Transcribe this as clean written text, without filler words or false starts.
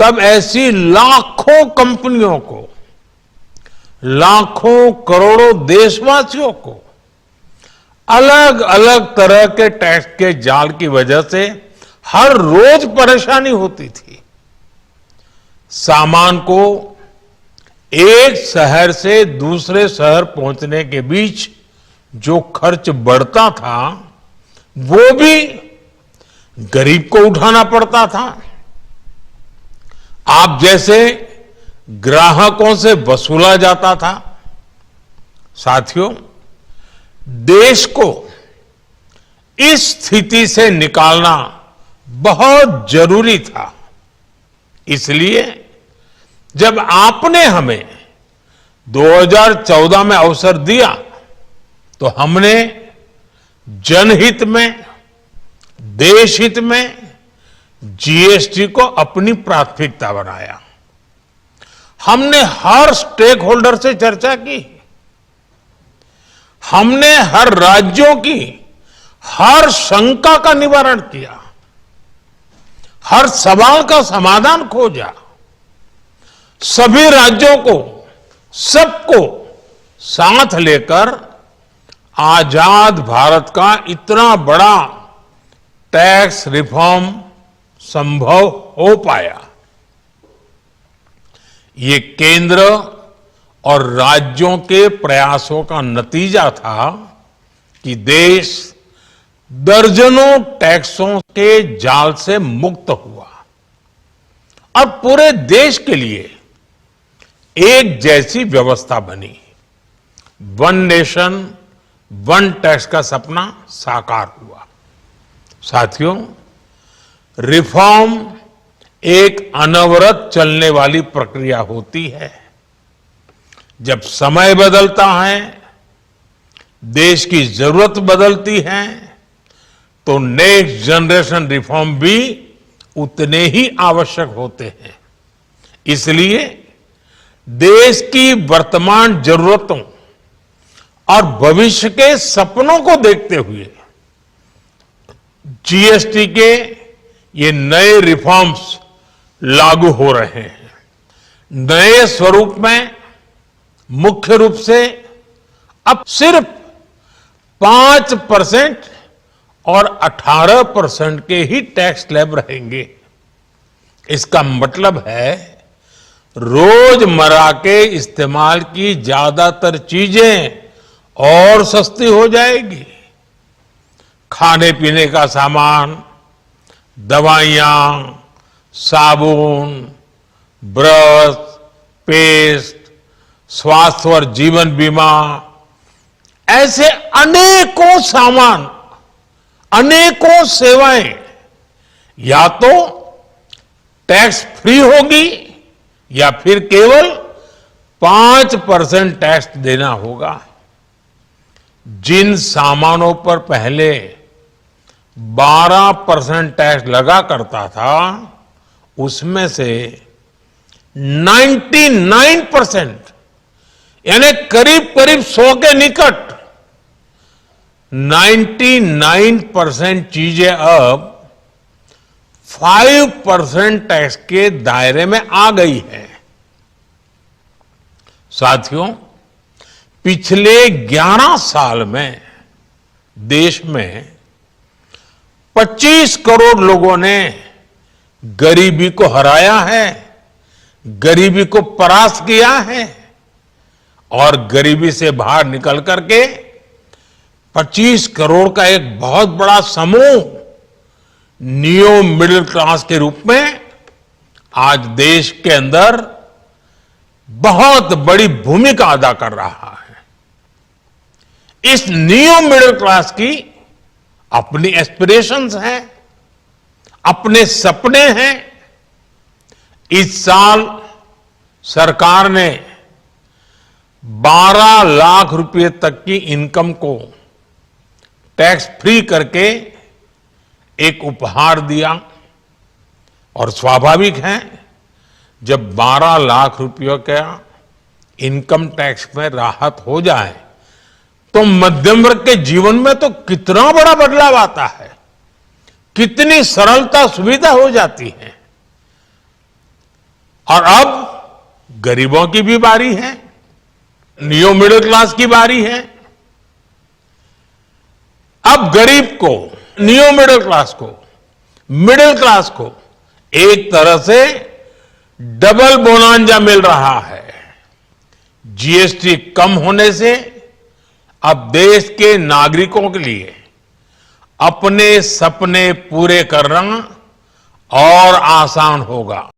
तब ऐसी लाखों कंपनियों को, लाखों करोड़ों देशवासियों को अलग अलग तरह के टैक्स के जाल की वजह से हर रोज परेशानी होती थी। सामान को एक शहर से दूसरे शहर पहुंचने के बीच जो खर्च बढ़ता था वो भी गरीब को उठाना पड़ता था। आप जैसे ग्राहकों से वसूला जाता था। साथियों, देश को इस स्थिति से निकालना बहुत जरूरी था। इसलिए जब आपने हमें 2014 में अवसर दिया तो हमने जनहित में, देशहित में जीएसटी को अपनी प्राथमिकता बनाया। हमने हर स्टेक होल्डर से चर्चा की। हमने हर राज्यों की हर शंका का निवारण किया, हर सवाल का समाधान खोजा। सभी राज्यों को, सबको साथ लेकर आजाद भारत का इतना बड़ा टैक्स रिफॉर्म संभव हो पाया। ये केंद्र और राज्यों के प्रयासों का नतीजा था कि देश दर्जनों टैक्सों के जाल से मुक्त हुआ और पूरे देश के लिए एक जैसी व्यवस्था बनी। वन नेशन वन टैक्स का सपना साकार हुआ। साथियों, रिफॉर्म एक अनवरत चलने वाली प्रक्रिया होती है। जब समय बदलता है, देश की जरूरत बदलती है, तो नेक्स्ट जनरेशन रिफॉर्म भी उतने ही आवश्यक होते हैं। इसलिए देश की वर्तमान जरूरतों और भविष्य के सपनों को देखते हुए जीएसटी के ये नए रिफॉर्म्स लागू हो रहे हैं। नए स्वरूप में मुख्य रूप से अब सिर्फ 5% और 18% के ही टैक्स स्लैब रहेंगे। इसका मतलब है रोजमर्रा के इस्तेमाल की ज्यादातर चीजें और सस्ती हो जाएगी। खाने पीने का सामान, दवाइयां, साबुन, ब्रश, पेस्ट, स्वास्थ्य और जीवन बीमा, ऐसे अनेकों सामान, अनेकों सेवाएं या तो टैक्स फ्री होगी या फिर केवल 5% टैक्स देना होगा। जिन सामानों पर पहले 12% टैक्स लगा करता था, उसमें से 99% यानी करीब करीब 100 के निकट 99% चीजें अब 5% टैक्स के दायरे में आ गई है। साथियों, पिछले 11 साल में देश में 25 करोड़ लोगों ने गरीबी को हराया है, गरीबी को परास्त किया है और गरीबी से बाहर निकल करके 25 करोड़ का एक बहुत बड़ा समूह नियो मिडिल क्लास के रूप में आज देश के अंदर बहुत बड़ी भूमिका अदा कर रहा है। इस नियो मिडिल क्लास की अपनी एस्पिरेशंस हैं, अपने सपने हैं। इस साल सरकार ने 12 लाख रुपए तक की इनकम को टैक्स फ्री करके एक उपहार दिया और स्वाभाविक है जब 12 लाख रुपयों का इनकम टैक्स में राहत हो जाए तो मध्यम वर्ग के जीवन में तो कितना बड़ा बदलाव आता है, कितनी सरलता सुविधा हो जाती है। और अब गरीबों की भी बारी है, न्यू मिडिल क्लास की बारी है। अब गरीब को, न्यू मिडिल क्लास को एक तरह से डबल बोनांजा मिल रहा है। जीएसटी कम होने से अब देश के नागरिकों के लिए अपने सपने पूरे करना और आसान होगा।